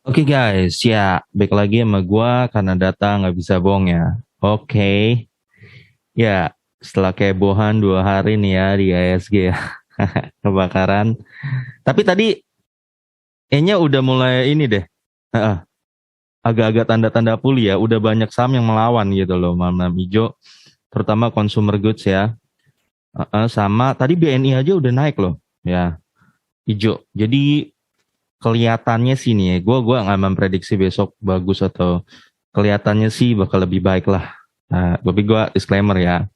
Oke guys, ya baik lagi sama gua karena data nggak bisa bohong ya. Oke, ya setelah kehebohan 2 hari nih ya di ISG ya kebakaran. Tapi tadi kayaknya udah mulai ini deh, Heeh, agak-agak tanda-tanda pulih ya. Udah banyak saham yang melawan gitu loh malam hijau, terutama consumer goods ya. Sama tadi BNI aja udah naik loh, ya hijau. Jadi kelihatannya sih nih, gua nggak memprediksi besok bagus atau kelihatannya sih bakal lebih baik lah. Nah, tapi gue disclaimer ya.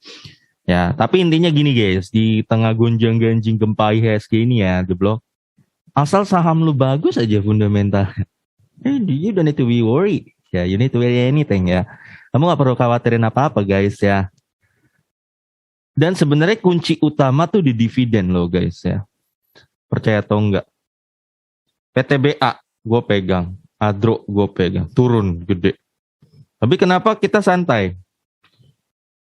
Ya, tapi intinya gini guys, di tengah gonjang-ganjing gempa IHSG ini ya, jeblok. Asal saham lu bagus aja fundamental. You don't need to be worried. Ya, you need to worry anything ya. Kamu gak perlu khawatirin apa-apa guys ya. Dan sebenarnya kunci utama tuh di dividen loh guys ya. Percaya atau enggak. PTBA gue pegang. Adro gue pegang. Turun gede. Tapi kenapa kita santai?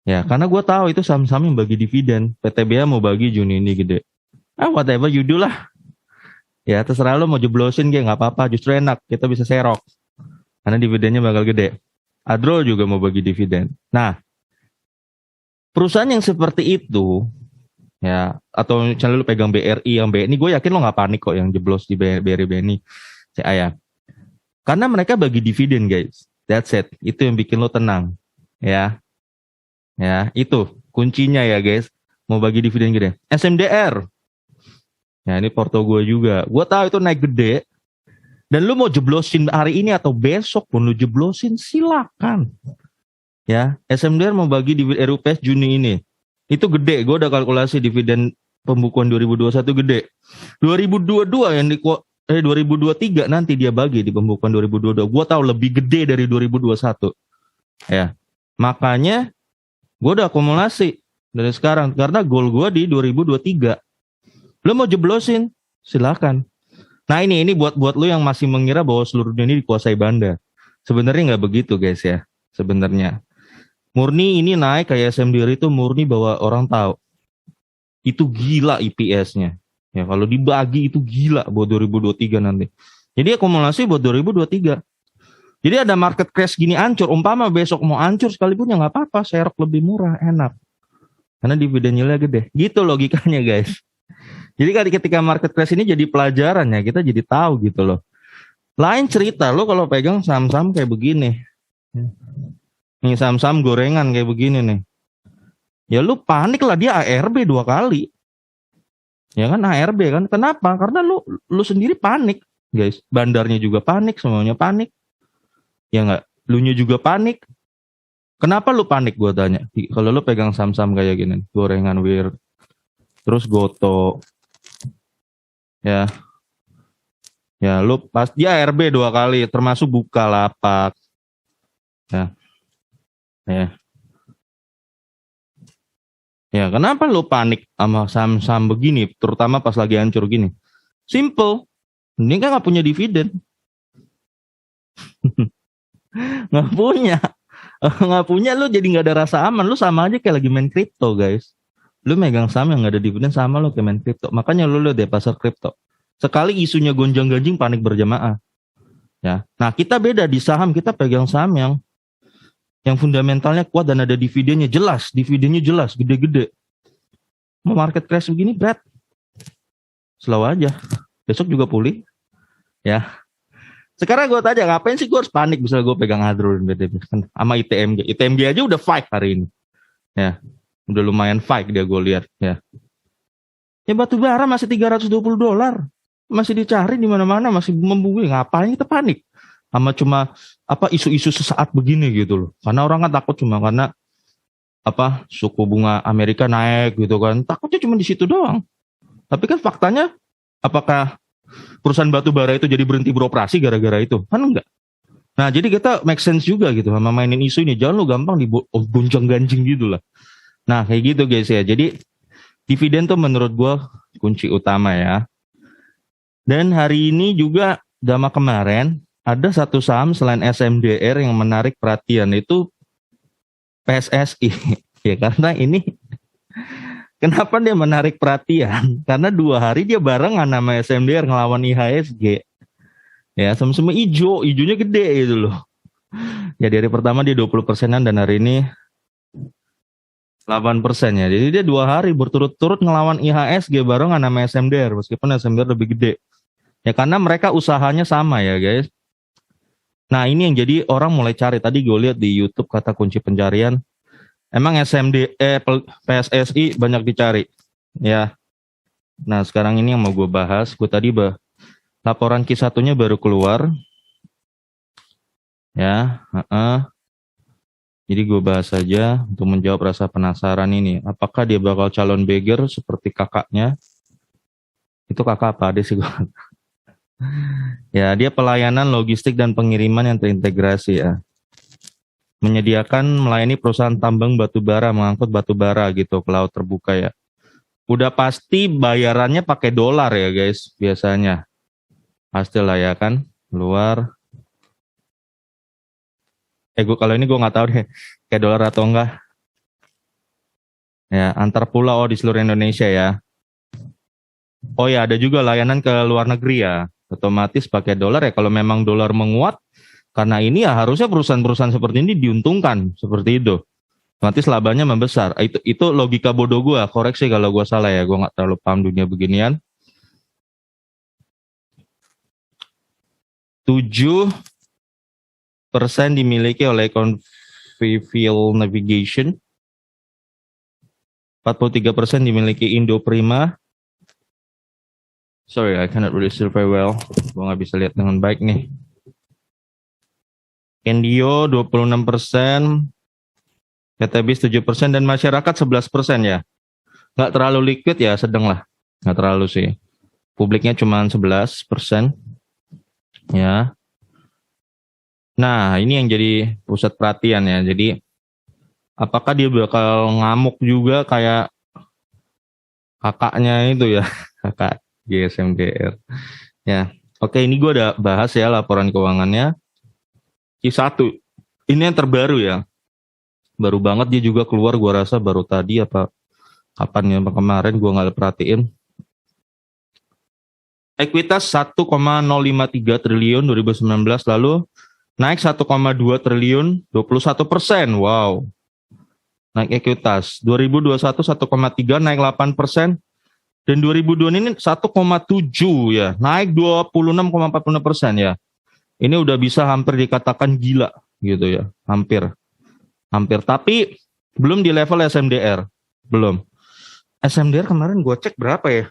Ya, karena gue tahu itu saham-saham yang bagi dividen. PTBA mau bagi Juni ini gede. Whatever you do lah. Ya, terserah lo mau jeblosin kayak nggak apa-apa. Justru enak, kita bisa serok. Karena dividennya bakal gede. Adro juga mau bagi dividen. Nah, perusahaan yang seperti itu, ya, atau misalnya lo pegang BRI, yang BNI, gue yakin lo nggak panik kok yang jeblos di BRI BNI. Ya. Karena mereka bagi dividen guys. That's it. Itu yang bikin lo tenang. Ya. Ya, itu kuncinya ya guys. Mau bagi dividen gede. SMDR. Ya, ini porto gue juga. Gue tahu itu naik gede. Dan lu mau jeblosin hari ini atau besok pun lu jeblosin, silakan. Ya, SMDR mau bagi dividen RUPS Juni ini. Itu gede. Gue udah kalkulasi dividen pembukuan 2021 gede. 2022 yang 2023 nanti dia bagi di pembukuan 2022. Gue tahu lebih gede dari 2021. Ya. Makanya gue udah akumulasi dari sekarang karena goal gue di 2023. Lo mau jeblosin, silakan. Nah ini buat lo yang masih mengira bahwa seluruh dunia ini dikuasai Banda. Sebenarnya nggak begitu guys ya. Sebenarnya murni ini naik kayak SMDR itu murni bahwa orang tahu itu gila IPS-nya. Ya kalau dibagi itu gila buat 2023 nanti. Jadi akumulasi buat 2023. Jadi ada market crash gini ancur, umpama besok mau ancur sekalipun ya nggak apa-apa, serok lebih murah, enak. Karena dividen yieldnya gede. Gitu logikanya guys. Jadi ketika market crash ini jadi pelajaran ya, kita jadi tahu gitu loh. Lain cerita lo kalau pegang saham-saham kayak begini. Nih saham-saham gorengan kayak begini nih. Ya lu panik lah, dia ARB 2 kali. Ya kan ARB kan. Kenapa? Karena lu sendiri panik, guys. Bandarnya juga panik, semuanya panik. Ya enggak, lunya juga panik. Kenapa lu panik gue tanya? Kalau lu pegang saham-saham kayak gini, gorengan wir, terus Goto. Ya, lu pas dia RB 2 kali, termasuk Bukalapak. Ya, kenapa lu panik sama saham-saham begini, terutama pas lagi hancur gini? Simple, ini kan nggak punya dividen, nggak punya, nggak punya, lu jadi nggak ada rasa aman, lu sama aja kayak lagi main kripto guys. Lu megang saham yang nggak ada dividen sama lu kayak main kripto. Makanya lu lihat deh pasar kripto. Sekali isunya gonjang-ganjing panik berjamaah. Ya. Nah, kita beda di saham, kita pegang saham yang fundamentalnya kuat dan ada dividennya jelas, gede-gede. Mau market crash begini berat. Slow aja. Besok juga pulih. Ya. Sekarang gue tanya, ngapain sih gue harus panik misalnya gue pegang Hadro dan BTP sama ITMG. ITMG aja udah fight hari ini. Ya. Udah lumayan fight dia gue lihat ya. Ya batu bara masih $320. Masih dicari di mana-mana, masih membumi. Ngapain kita panik? Sama cuma isu-isu sesaat begini gitu loh. Karena orang kan takut cuma karena suku bunga Amerika naik gitu kan. Takutnya cuma di situ doang. Tapi kan faktanya apakah perusahaan batu bara itu jadi berhenti beroperasi gara-gara itu? Kan enggak. Nah, jadi kita make sense juga gitu sama mainin isu ini. Jangan lu gampang digoncang-gancing gitu lah. Nah, kayak gitu guys ya. Jadi dividen tuh menurut gue kunci utama ya. Dan hari ini juga sama kemarin ada satu saham selain SMDR yang menarik perhatian, itu PSSI. Ya karena ini kenapa dia menarik perhatian? Karena 2 hari dia barengan sama SMDR ngelawan IHSG. Ya, sama-sama hijaunya gede gitu loh. Ya dari pertama dia 20%-an dan hari ini 8% ya. Jadi dia 2 hari berturut-turut ngelawan IHSG barengan sama SMDR meskipun SMDR lebih gede. Ya karena mereka usahanya sama ya guys. Nah ini yang jadi orang mulai cari. Tadi gue lihat di YouTube kata kunci pencarian. Emang PSSI banyak dicari. Ya. Nah sekarang ini yang mau gue bahas. Gue tadi laporan Q1-nya baru keluar. Ya. Jadi gue bahas saja untuk menjawab rasa penasaran ini. Apakah dia bakal calon beggar seperti kakaknya? Itu kakak apa? Ada sih gue. Ya, dia pelayanan logistik dan pengiriman yang terintegrasi ya. Menyediakan melayani perusahaan tambang batu bara, mengangkut batu bara gitu ke laut terbuka ya. Udah pasti bayarannya pakai dolar ya guys, biasanya. Pastilah ya kan, luar. Kalau ini gue nggak tahu deh, kayak dolar atau enggak. Ya, antar pulau di seluruh Indonesia ya. Oh ya, ada juga layanan ke luar negeri ya. Otomatis pakai dolar ya. Kalau memang dolar menguat, karena ini ya harusnya perusahaan-perusahaan seperti ini diuntungkan seperti itu. Otomatis labanya membesar. Itu logika bodoh gue. Koreksi kalau gue salah ya. Gue nggak terlalu paham dunia beginian. 7% dimiliki oleh Convivial Navigation. 43% dimiliki Indo Prima. Sorry, I cannot really see very well. Gue nggak bisa lihat dengan baik nih. Kendio 26%. KTBis 7% dan masyarakat 11% ya. Nggak terlalu liquid ya, sedang lah. Nggak terlalu sih. Publiknya cuma 11%. Ya. Nah, ini yang jadi pusat perhatian ya. Jadi, apakah dia bakal ngamuk juga kayak kakaknya itu ya, kakak GSMDR. Ya, oke ini gue udah bahas ya laporan keuangannya. Q1, ini yang terbaru ya. Baru banget dia juga keluar, gue rasa baru tadi apa kapan ya, kemarin gue nggak perhatiin. Ekuitas 1,053 triliun 2019 lalu naik 1,2 triliun 21%. Wow. Naik ekuitas. 2021 1,3 naik 8%. Dan 2002 ini 1,7 ya. Naik 26,46% ya. Ini udah bisa hampir dikatakan gila gitu ya. Hampir. Tapi belum di level SMDR. Belum. SMDR kemarin gue cek berapa ya?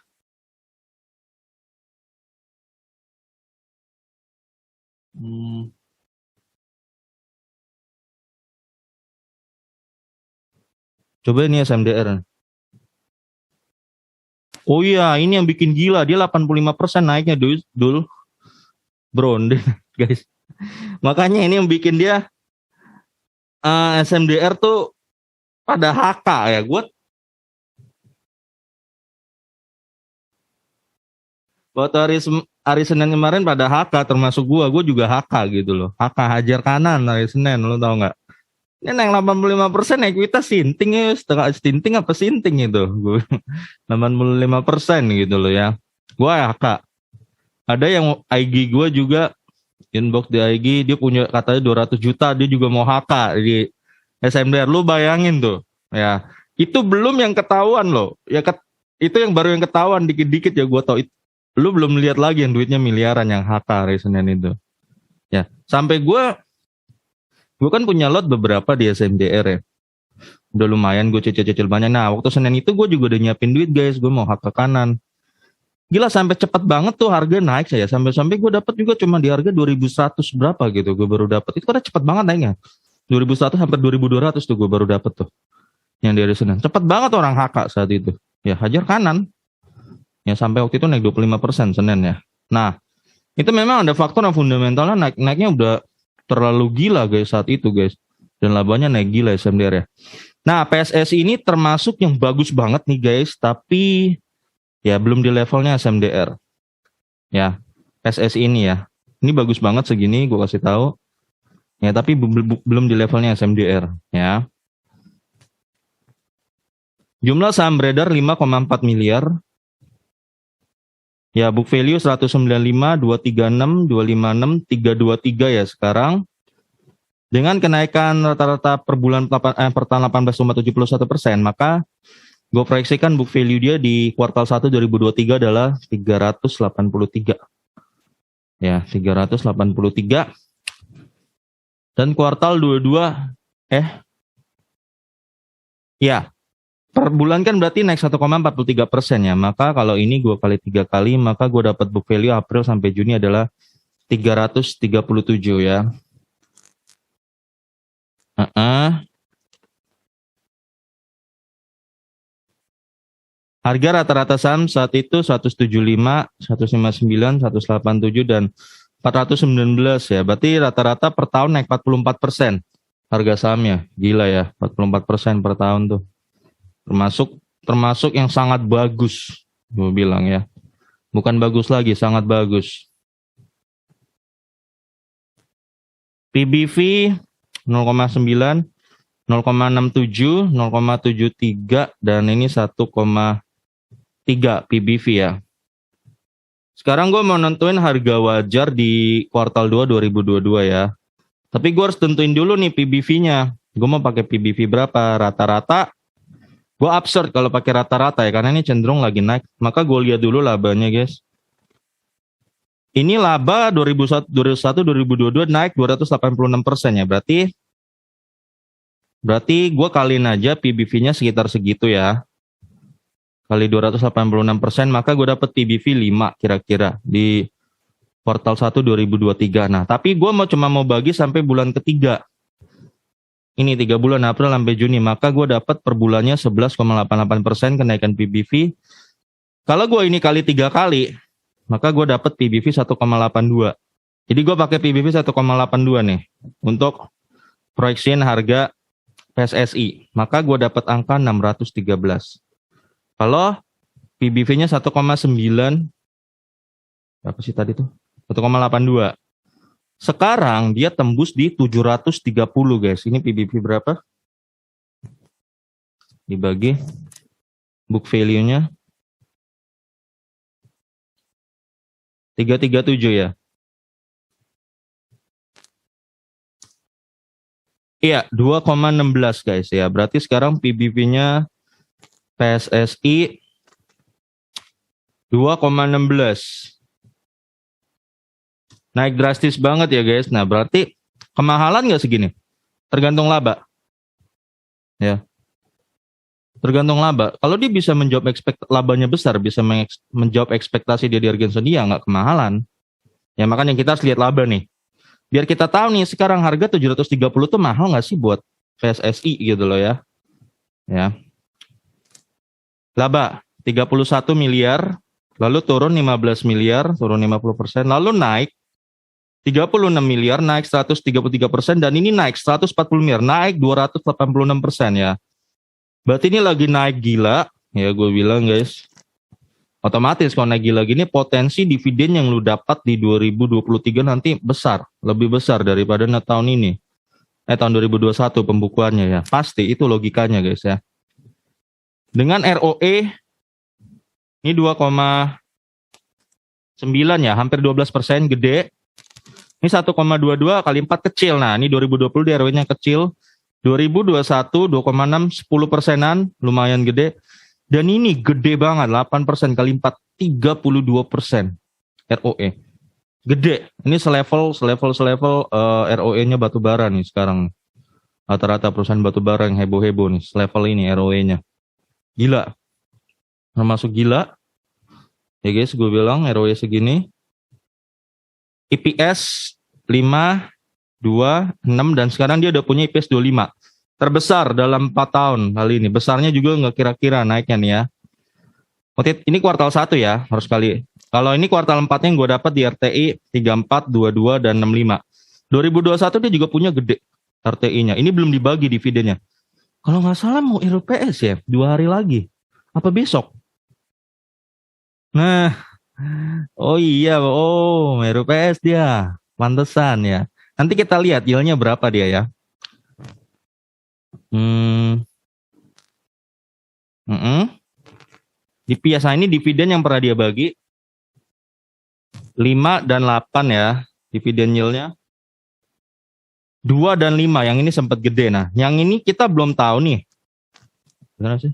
Coba ini SMDR. Oh iya, ini yang bikin gila. Dia 85% naiknya dulu. Bronde, guys. Makanya ini yang bikin dia SMDR tuh pada HK ya. Gue waktu hari Senin kemarin pada HK termasuk gue juga HK gitu loh. HK hajar kanan hari Senin, lo tau nggak? Ini naik 85% ekuitas sinting ya, setengah sinting apa sinting itu? 85% gitu loh ya. Gue HK. Ada yang IG gue juga inbox di IG, dia punya katanya 200 juta, dia juga mau HK di SMDR. Lu bayangin tuh ya, itu belum yang ketahuan loh ya, itu yang baru yang ketahuan dikit-dikit ya. Gue tau lu belum lihat lagi yang duitnya miliaran yang HK hari Senin itu ya. Sampai gue kan punya lot beberapa di SMDR ya, udah lumayan gue cicil banyak. Nah waktu Senin itu gue juga udah nyiapin duit guys, gue mau HK kanan. Gila sampai cepet banget tuh harga naik saya. Sampai gue dapat juga cuma di harga 2100 berapa gitu. Gue baru dapat. Itu karena cepet banget naiknya. 2100 sampai 2200 tuh gue baru dapat tuh. Yang dari Senin. Cepet banget orang HK saat itu. Ya hajar kanan. Ya sampai waktu itu naik 25% Senin ya. Nah, itu memang ada faktor yang fundamentalnya naiknya udah terlalu gila guys saat itu guys. Dan labanya naik gila SMDR ya. Nah, PSSI ini termasuk yang bagus banget nih guys, tapi ya belum di levelnya SMDR. Ya, PSSI ini ya. Ini bagus banget segini gue kasih tahu. Ya, tapi belum di levelnya SMDR ya. Jumlah saham beredar 5,4 miliar. Ya, book value 195, 236, 256, 323 ya sekarang. Dengan kenaikan rata-rata per bulan per tahun 18,71%, maka gue proyeksikan book value dia di kuartal 1 2023 adalah 383. Ya, 383. Dan kuartal 22 ya, per bulan kan berarti naik 1,43% ya. Maka kalau ini gue kali 3 kali, maka gue dapat book value April sampai Juni adalah 337 ya. Harga rata-rata saham saat itu 175, 159, 187 dan 419 ya. Berarti rata-rata per tahun naik 44% harga sahamnya. Gila ya, 44% per tahun tuh. Termasuk yang sangat bagus, gue bilang ya. Bukan bagus lagi, sangat bagus. PBV 0,9, 0,67, 0,73 dan ini 1,3 PBV ya. Sekarang gue mau nentuin harga wajar di kuartal 2 2022 ya. Tapi gue harus tentuin dulu nih PBV-nya. Gue mau pakai PBV berapa? Rata-rata. Gue absurd kalau pakai rata-rata ya, karena ini cenderung lagi naik. Maka gue lihat dulu labanya guys. Ini laba 2021-2022 naik 286% ya. Berarti gue kaliin aja PBV-nya sekitar segitu ya. Kali 286%, maka gue dapet PBV 5 kira-kira di kuartal 1 2023. Nah, tapi gue cuma mau bagi sampai bulan ketiga. Ini 3 bulan April sampai Juni, maka gue dapat per bulannya 11,88% kenaikan PBV. Kalau gue ini kali 3 kali, maka gue dapat PBV 1,82. Jadi gue pakai PBV 1,82 nih untuk proyeksiin harga PSSI. Maka gue dapat angka 613. Kalau PBV-nya 1,9, berapa sih tadi tuh? 1,82. Sekarang dia tembus di 730 guys. Ini PBV berapa? Dibagi book value-nya 337 ya. Iya, 2,16 guys ya. Berarti sekarang PBV-nya PSSI 2,16. Naik drastis banget ya guys. Nah, berarti kemahalan nggak segini? Tergantung laba. Ya. Tergantung laba. Kalau dia bisa menjawab labanya besar, bisa menjawab ekspektasi dia di Argentina, ya nggak kemahalan. Ya makanya kita harus lihat laba nih. Biar kita tahu nih sekarang harga 730 tuh mahal nggak sih buat PSSI gitu loh ya. Ya. Laba 31 miliar, lalu turun 15 miliar, turun 50%, lalu naik 36 miliar, naik 133%, dan ini naik 140 miliar, naik 286% ya. Berarti ini lagi naik gila, ya gue bilang guys. Otomatis kalau naik gila gini, potensi dividen yang lu dapat di 2023 nanti besar, lebih besar daripada tahun ini. Tahun 2021 pembukuannya ya. Pasti itu logikanya guys ya. Dengan ROE ini 2,9 ya, hampir 12%, gede. Ini 1,22 kali 4 kecil. Nah, ini 2020 di ROE-nya kecil. 2021 2,6, 10%-an, lumayan gede. Dan ini gede banget, 8% kali 4, 32% ROE. Gede. Ini selevel ROE-nya batubara nih sekarang. Rata-rata perusahaan batubara yang heboh-heboh nih, selevel ini ROE-nya. Gila. Termasuk gila. Ya guys, gue bilang ROE segini. EPS 5, 2, 6, dan sekarang dia udah punya EPS 25. Terbesar dalam 4 tahun kali ini. Besarnya juga nggak kira-kira naiknya nih ya. Ini kuartal 1 ya, harus kali. Kalau ini kuartal 4-nya yang gue dapat di RTI 34, 22, dan 65. 2021 dia juga punya gede RTI-nya. Ini belum dibagi dividennya. Kalau nggak salah mau RPS ya, 2 hari lagi. Apa besok? Nah, oh iya, RPS dia. Pantesan ya. Nanti kita lihat yield-nya berapa dia ya. Di biasa ini dividen yang pernah dia bagi 5 dan 8 ya, dividen yield-nya. 2 dan 5, yang ini sempat gede. Nah, yang ini kita belum tahu nih. Benar sih?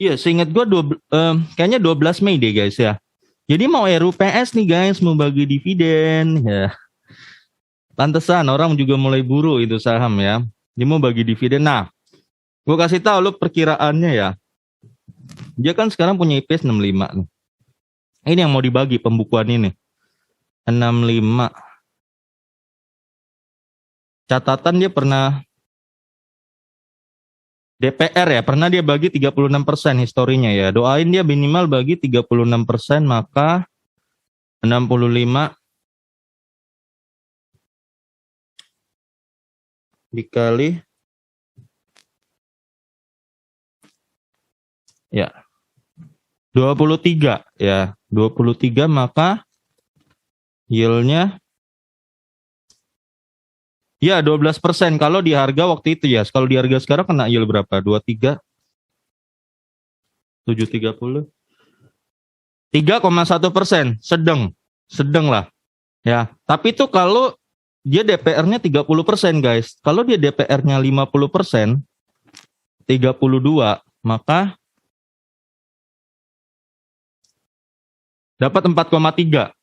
Iya, seingat gue kayaknya 12 Mei deh guys ya. Jadi mau RUPS nih guys, mau bagi dividen ya. Pantesan orang juga mulai buru itu saham ya. Dia mau bagi dividen. Nah, gue kasih tahu lo perkiraannya ya. Dia kan sekarang punya IPS 65 nih. Ini yang mau dibagi pembukuan ini. 65. Catatan dia pernah DPR ya, pernah dia bagi 36% historinya ya. Doain dia minimal bagi 36%, maka 65 dikali ya 23 ya. 23 maka yield-nya ya 12% kalau di harga waktu itu ya. Kalau di harga sekarang kena yield berapa? 23 730 3,1%, sedang lah ya. Tapi itu kalau dia DPR-nya 30% guys. Kalau dia DPR-nya 50%, 32, maka dapat 4,3.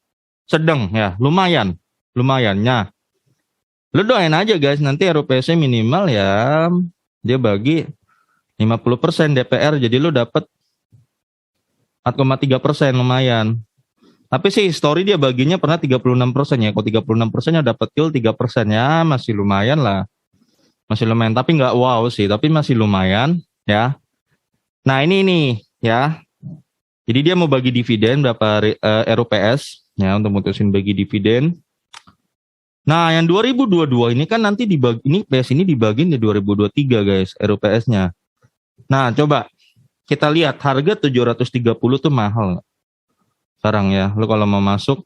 Sedang ya, lumayan. Lumayannya. Lu doain aja guys, nanti RUPS-nya minimal ya dia bagi 50% DPR, jadi lu dapat 4,3%, lumayan. Tapi sih story dia baginya pernah 36% ya. Kalau 36%-nya dapat yield 3% ya, masih lumayan lah. Masih lumayan, tapi nggak wow sih, tapi masih lumayan ya. Nah ini nih ya. Jadi dia mau bagi dividen berapa RUPS ya untuk mutusin bagi dividen. Nah, yang 2022 ini kan nanti dibagi, ini PS ini dibagiin di 2023 guys, RUPS-nya. Nah, coba kita lihat harga 730 tuh mahal nggak? Sekarang ya, lo kalau mau masuk.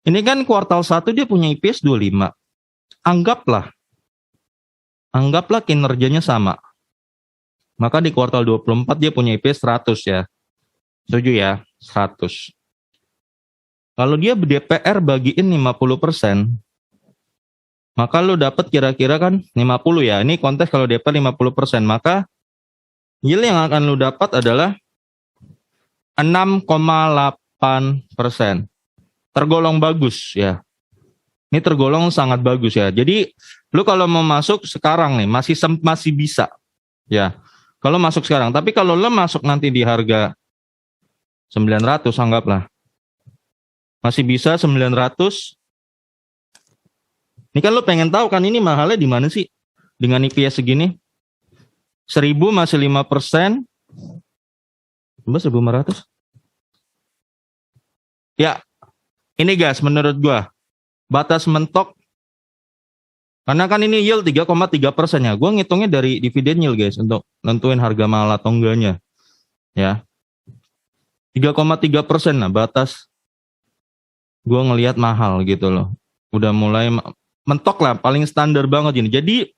Ini kan kuartal 1 dia punya IPS 25. Anggaplah kinerjanya sama. Maka di kuartal 24 dia punya IPS 100 ya. Setuju ya, 100. Kalau dia DPR bagiin 50%, maka lu dapat kira-kira kan 50 ya. Ini konteks kalau DPR 50%, maka yield yang akan lu dapat adalah 6,8%. Tergolong bagus ya. Ini tergolong sangat bagus ya. Jadi lu kalau mau masuk sekarang nih masih bisa ya. Kalau masuk sekarang, tapi kalau lu masuk nanti di harga 900 anggaplah. Masih bisa 900. Ini kan lo pengen tahu kan ini mahalnya di mana sih? Dengan IPS segini. 1000 masih 5%. Coba 1500. Ya, ini guys menurut gua batas mentok. Karena kan ini yield 3,3% ya. Gua ngitungnya dari dividen yield guys untuk nentuin harga mahal atau enggaknya. Ya. 3,3% lah batas. Gua ngelihat mahal gitu loh. Udah mulai mentok lah, paling standar banget ini. Jadi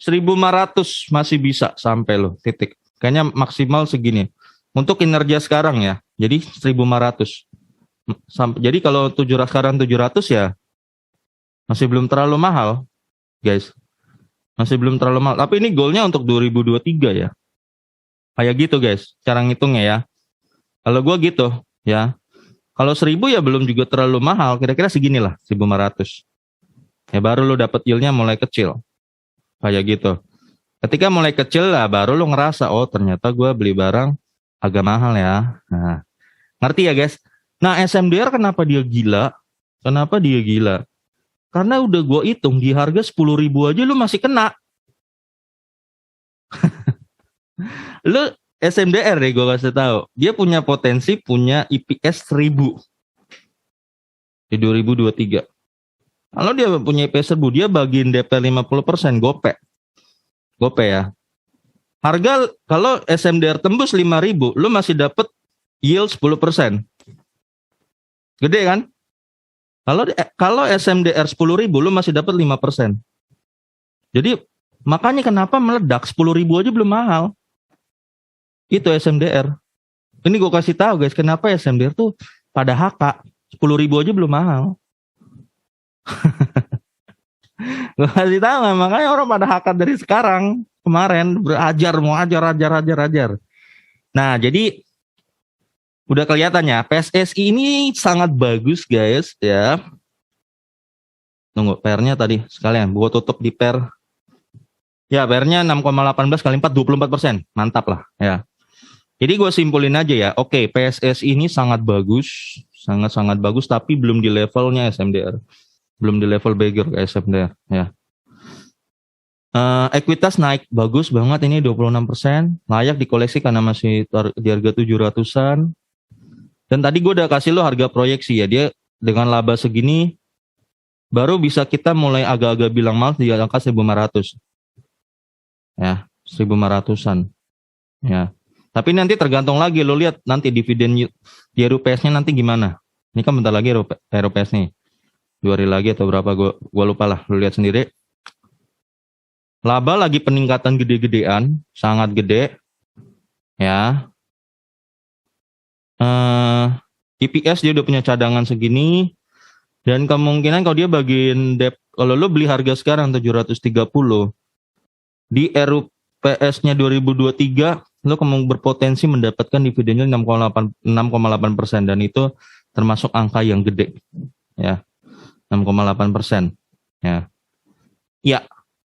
1.500 masih bisa sampai loh, titik. Kayaknya maksimal segini. Untuk kinerja sekarang ya. Jadi 1.500. Jadi kalau sekarang 700 ya masih belum terlalu mahal, guys. Masih belum terlalu mahal. Tapi ini goalnya untuk 2023 ya. Kayak gitu guys, cara ngitungnya ya. Kalau gua gitu ya. Kalau 1000 ya belum juga terlalu mahal, kira-kira segini lah, 1.500. Ya baru lo dapet yieldnya mulai kecil. Kayak gitu. Ketika mulai kecil lah baru lo ngerasa, oh ternyata gue beli barang agak mahal ya. Nah, ngerti ya guys? Nah SMDR kenapa dia gila? Kenapa dia gila? Karena udah gue hitung di harga 10.000 aja lo masih kena. Lo SMDR deh gue kasih tahu. Dia punya potensi punya IPS 1000 di 2023. Kalau dia punya IPS 1000, dia bagiin DP 50%, gope ya. Harga kalau SMDR tembus 5.000, lo masih dapat yield 10%. Gede kan? Kalau SMDR 10.000 lu masih dapat 5%. Jadi makanya kenapa meledak 10.000 aja belum mahal. Itu SMDR. Ini gue kasih tahu guys, kenapa SMDR tuh pada HK 10.000 aja belum mahal. Gue kasih tahu, makanya orang pada HK dari sekarang. Kemarin mau ajar. Nah, jadi udah kelihatan ya, PSSI ini sangat bagus guys ya. Tunggu, PR-nya tadi sekalian, gue tutup di PR. Ya, PR-nya 6,18 kali 4, 24%. Mantap lah ya. Jadi gue simpulin aja ya, oke, PSSI ini sangat bagus, sangat-sangat bagus, tapi belum di levelnya SMDR. Belum di level beggar ke SMDR ya. Ekuitas naik bagus banget ini 26%, layak dikoleksi karena masih di harga 700-an. Dan tadi gue udah kasih lo harga proyeksi ya, dia dengan laba segini baru bisa kita mulai agak-agak bilang mal di angka 1.500. Ya, 1.500-an. Ya. Tapi nanti tergantung lagi, lo lihat nanti dividen di RUPS-nya nanti gimana. Ini kan bentar lagi RUPS nih. 2 hari lagi atau berapa, gue lupa lah, lo lihat sendiri. Laba lagi peningkatan gede-gedean, sangat gede. Ya. EPS dia udah punya cadangan segini. Dan kemungkinan kalau dia bagiin debt, kalau lo beli harga sekarang 730, di RUPS-nya 2023, lo berpotensi mendapatkan dividennya 6,8%, dan itu termasuk angka yang gede. Ya. 6,8%. Ya. Ya.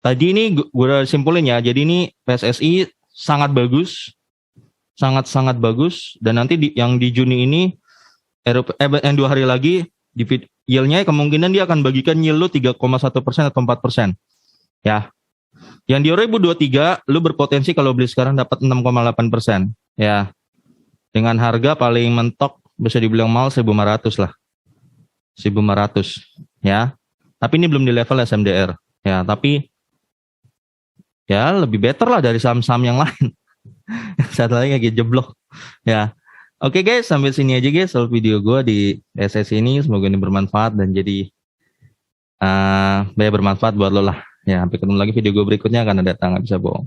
Tadi ini gue udah simpulin ya, jadi ini PSSI sangat bagus, sangat-sangat bagus, dan nanti yang di Juni ini, yang 2 hari lagi, yield-nya kemungkinan dia akan bagikan yield lo 3,1% atau 4%. Ya. Yang di 2023, lo berpotensi kalau beli sekarang dapat 6,8%. Ya. Dengan harga paling mentok, bisa dibilang mal 1.500 lah. 1.500. Ya. Tapi ini belum di level SMDR. Ya, tapi ya lebih better lah dari saham-saham yang lain. Satu lagi kayak jeblok. Ya. Oke guys, sampai sini aja guys soal video gue di SSI ini. Semoga ini bermanfaat dan jadi bermanfaat buat lo lah. Ya, sampai ketemu lagi video gue berikutnya karena data nggak bisa bohong.